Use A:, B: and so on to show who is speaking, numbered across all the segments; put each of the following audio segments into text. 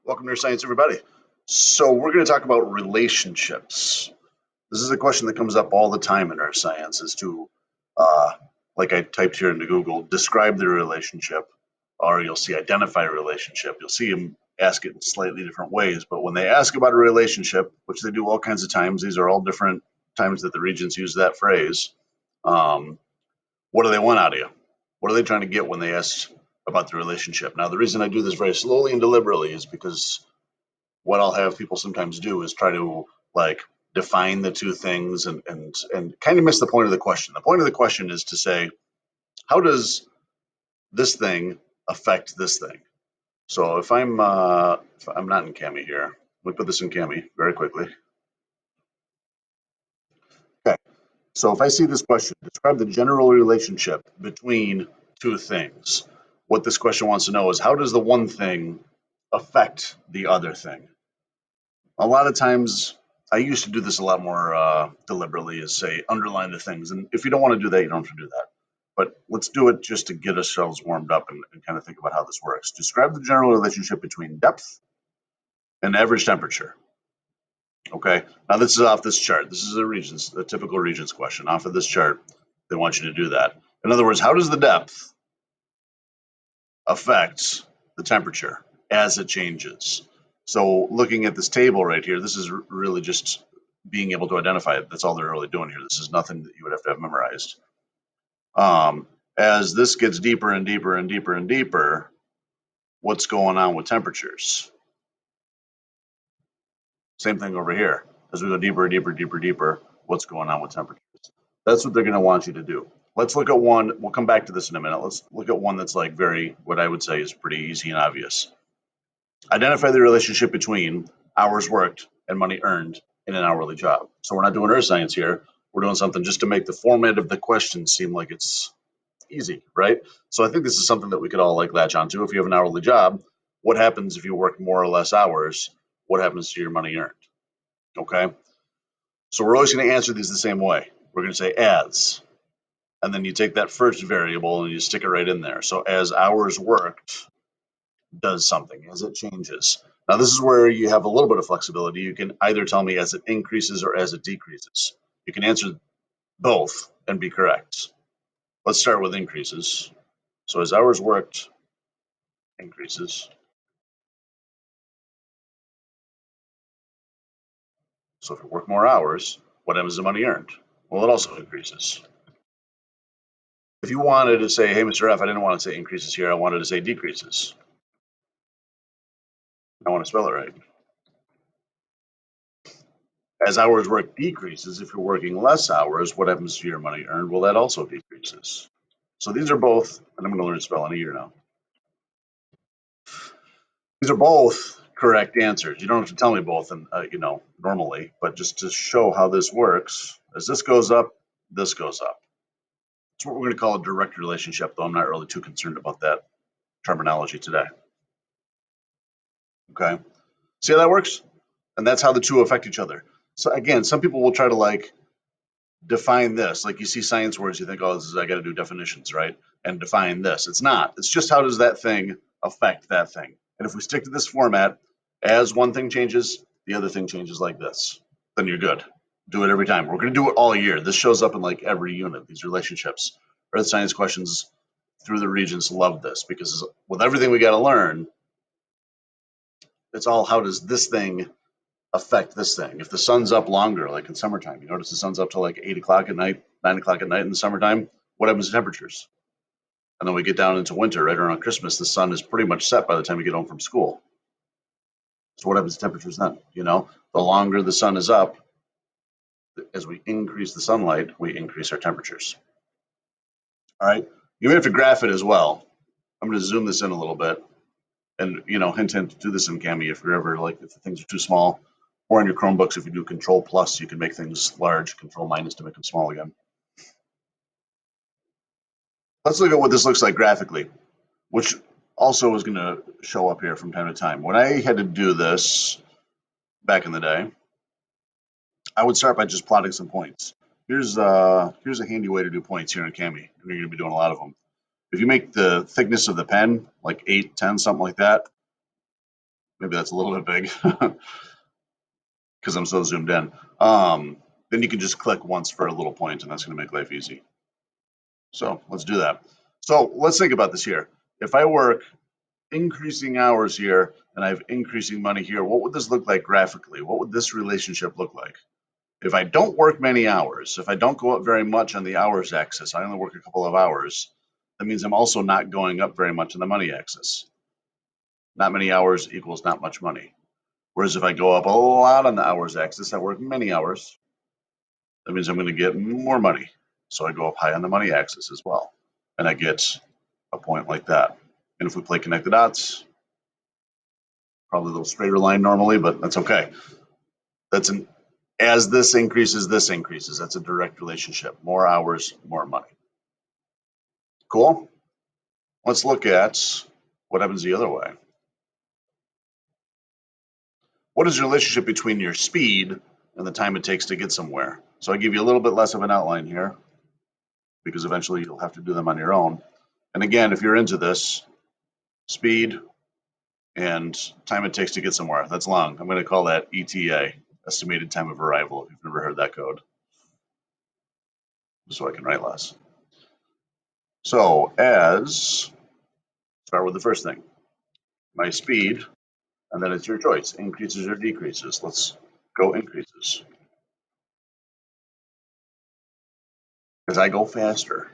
A: Welcome to Nerd Science, everybody. So we're going to talk about relationships. This is a question that comes up all the time in Nerd Science as to, uh, like I typed here into Google, describe the relationship, or you'll see identify a relationship. You'll see them ask it in slightly different ways, but when they ask about a relationship, which they do all kinds of times, these are all different times that the regions use that phrase. Um, what do they want out of you? What are they trying to get when they ask about the relationship? Now, the reason I do this very slowly and deliberately is because what I'll have people sometimes do is try to like define the two things and kind of miss the point of the question. The point of the question is to say, how does this thing affect this thing? So if I'm not in Cami here, let me put this in Cami very quickly. Okay. So if I see this question, describe the general relationship between two things. What this question wants to know is how does the one thing affect the other thing? A lot of times I used to do this a lot more deliberately is say underline the things, and if you don't want to do that, you don't have to do that, but let's do it just to get ourselves warmed up and kind of think about how this works. Describe the general relationship between depth and average temperature. Okay, now this is off this chart. This is a typical regions question off of this chart. They want you to do that. In other words, how does the depth affect the temperature as it changes? So looking at this table right here, this is really just being able to identify it. That's all they're really doing here. This is nothing that you would have to have memorized. As this gets deeper and deeper and deeper and deeper, what's going on with temperatures? Same thing over here. As we go deeper, deeper, deeper, deeper, what's going on with temperatures? That's what they're going to want you to do. Let's look at one. We'll come back to this in a minute. Let's look at one that's like very, what I would say is pretty easy and obvious. Identify the relationship between hours worked and money earned in an hourly job. So we're not doing earth science here. We're doing something just to make the format of the question seem like it's easy, right? So I think this is something that we could all like latch onto. If you have an hourly job, what happens if you work more or less hours? What happens to your money earned? Okay. So we're always going to answer these the same way. We're going to say as, and then you take that first variable and you stick it right in there. So as hours worked does something, as it changes. Now this is where you have a little bit of flexibility. You can either tell me as it increases or as it decreases. You can answer both and be correct. Let's start with increases. So as hours worked increases. So if you work more hours, what happens to money earned? Well, it also increases. If you wanted to say, hey, Mr. F, I didn't want to say increases here. I wanted to say decreases. I want to spell it right. As hours worked decreases, if you're working less hours, what happens to your money earned? Well, that also decreases. So these are both, and I'm going to learn to spell in a year now. These are both correct answers. You don't have to tell me both, and normally, but just to show how this works, as this goes up, this goes up. It's what we're going to call a direct relationship, though I'm not really too concerned about that terminology today. Okay. See how that works? And that's how the two affect each other. So again, some people will try to like define this. Like you see science words, you think, oh, this is I got to do definitions, right? And define this. It's not. It's just how does that thing affect that thing? And if we stick to this format, as one thing changes, the other thing changes like this, then you're good. Do it every time. We're going to do it all year. This shows up in like every unit, these relationships. Earth science questions through the regions love this because with everything we got to learn, it's all how does this thing affect this thing. If the sun's up longer, like in summertime, you notice the sun's up till like 8 o'clock at night, 9 o'clock at night in the summertime, what happens to temperatures? And then we get down into winter, right around Christmas, the sun is pretty much set by the time you get home from school. So what happens to temperatures then? The longer the sun is up, as we increase the sunlight, we increase our temperatures. All right. You may have to graph it as well. I'm going to zoom this in a little bit. And, hint, hint, do this in Cami if you're ever like, if the things are too small. Or in your Chromebooks, if you do Control Plus, you can make things large, Control Minus to make them small again. Let's look at what this looks like graphically, which also is going to show up here from time to time. When I had to do this back in the day, I would start by just plotting some points. Here's a handy way to do points here in Cami, and you're going to be doing a lot of them. If you make the thickness of the pen like 8, 10, something like that, Maybe that's a little bit big because I'm so zoomed in. Then you can just click once for a little point, and that's going to make life easy. So let's do that. So let's think about this here. If I work increasing hours here and I have increasing money here, what would this look like graphically? What would this relationship look like? If I don't work many hours, if I don't go up very much on the hours axis, I only work a couple of hours, that means I'm also not going up very much on the money axis. Not many hours equals not much money. Whereas if I go up a lot on the hours axis, I work many hours, that means I'm going to get more money. So I go up high on the money axis as well. And I get a point like that. And if we play connect the dots, probably a little straighter line normally, but that's okay. That's an as this increases, this increases. That's a direct relationship. More hours, more money. Cool. Let's look at what happens the other way. What is the relationship between your speed and the time it takes to get somewhere? So I give you a little bit less of an outline here because eventually you'll have to do them on your own. And again, if you're into this, speed and time it takes to get somewhere, that's long. I'm going to call that ETA, estimated time of arrival, if you've never heard that code, so I can write less. So as, start with the first thing, my speed, and then it's your choice, increases or decreases. Let's go increases. As I go faster,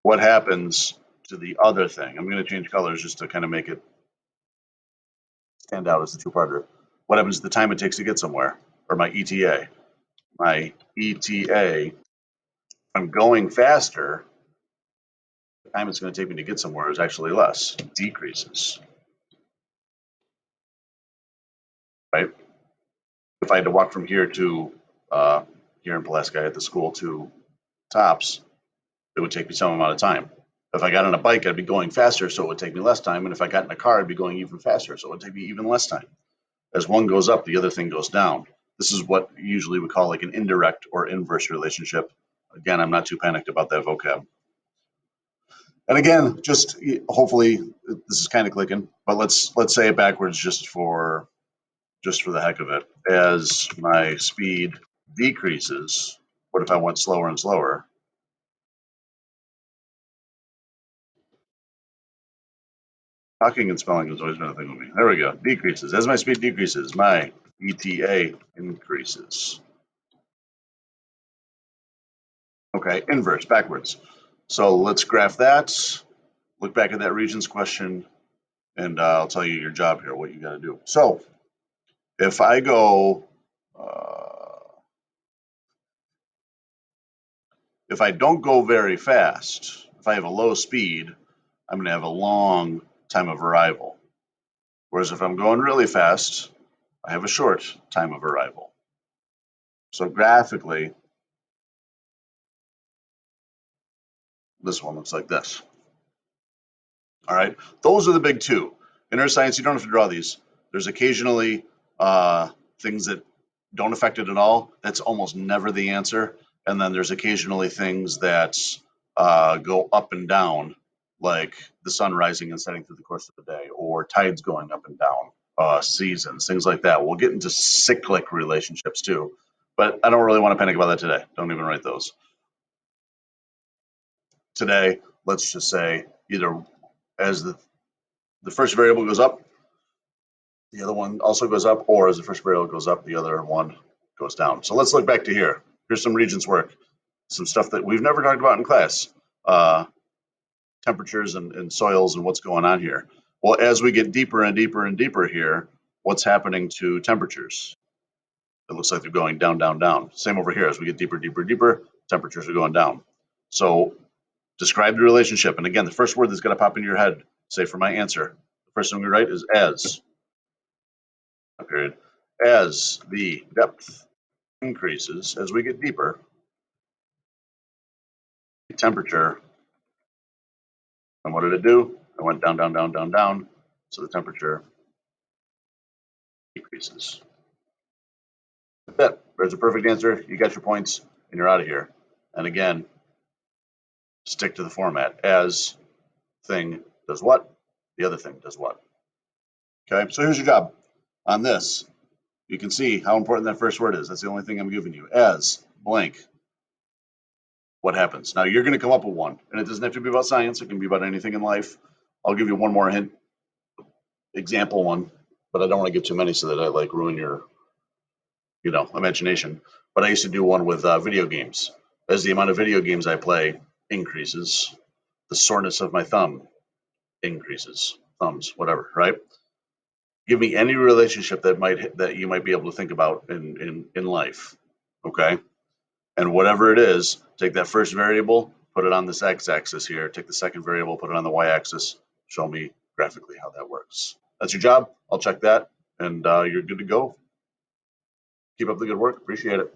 A: what happens to the other thing? I'm going to change colors just to kind of make it stand out as the two-parter. What happens to the time it takes to get somewhere, or my ETA? My ETA, I'm going faster, the time it's going to take me to get somewhere is actually less, decreases, right? If I had to walk from here to here in Pulaski at the school to Tops, it would take me some amount of time. If I got on a bike, I'd be going faster, so it would take me less time. And if I got in a car, I'd be going even faster, so it would take me even less time. As one goes up, the other thing goes down. This is what usually we call like an indirect or inverse relationship. Again, I'm not too panicked about that vocab. And again, just hopefully this is kind of clicking, but let's say it backwards just for the heck of it. As my speed decreases, what if I went slower and slower? Talking and spelling has always been a thing with me. There we go. Decreases. As my speed decreases, my ETA increases. Okay, inverse, backwards. So let's graph that. Look back at that Regents question, and I'll tell you your job here, what you got to do. So if I go, if I don't go very fast, if I have a low speed, I'm going to have a long time of arrival. Whereas if I'm going really fast, I have a short time of arrival. So graphically, this one looks like this. All right, those are the big two. In earth science, you don't have to draw these. There's occasionally things that don't affect it at all. That's almost never the answer. And then there's occasionally things that go up and down, like the sun rising and setting through the course of the day, or tides going up and down, seasons, things like that. We'll get into cyclic relationships too, but I don't really want to panic about that today. Don't even write those. Today, let's just say either as the first variable goes up, the other one also goes up, or as the first variable goes up, the other one goes down. So let's look back to here. Here's some Regents work, some stuff that we've never talked about in class, temperatures and soils and what's going on here. Well, as we get deeper and deeper and deeper here, what's happening to temperatures? It looks like they're going down, down, down. Same over here. As we get deeper, deeper, deeper, temperatures are going down. So describe the relationship. And again, the first word that's going to pop into your head, say for my answer, the first thing we write is as. Period. As the depth increases, as we get deeper, the temperature, and what did it do? It went down, down, down, down, down, so the temperature decreases. That's it. There's a perfect answer. You got your points, and you're out of here. And again, stick to the format. As thing does what, the other thing does what. Okay, so here's your job on this. You can see how important that first word is. That's the only thing I'm giving you. As blank, what happens? Now you're going to come up with one, and it doesn't have to be about science. It can be about anything in life. I'll give you one more hint, example one, but I don't want to give too many so that I like ruin your, imagination. But I used to do one with video games. As the amount of video games I play increases, the soreness of my thumb increases. Thumbs, whatever, right? Give me any relationship that you might be able to think about in life, okay? And whatever it is, take that first variable, put it on this x-axis here. Take the second variable, put it on the y-axis. Show me graphically how that works. That's your job. I'll check that, and you're good to go. Keep up the good work. Appreciate it.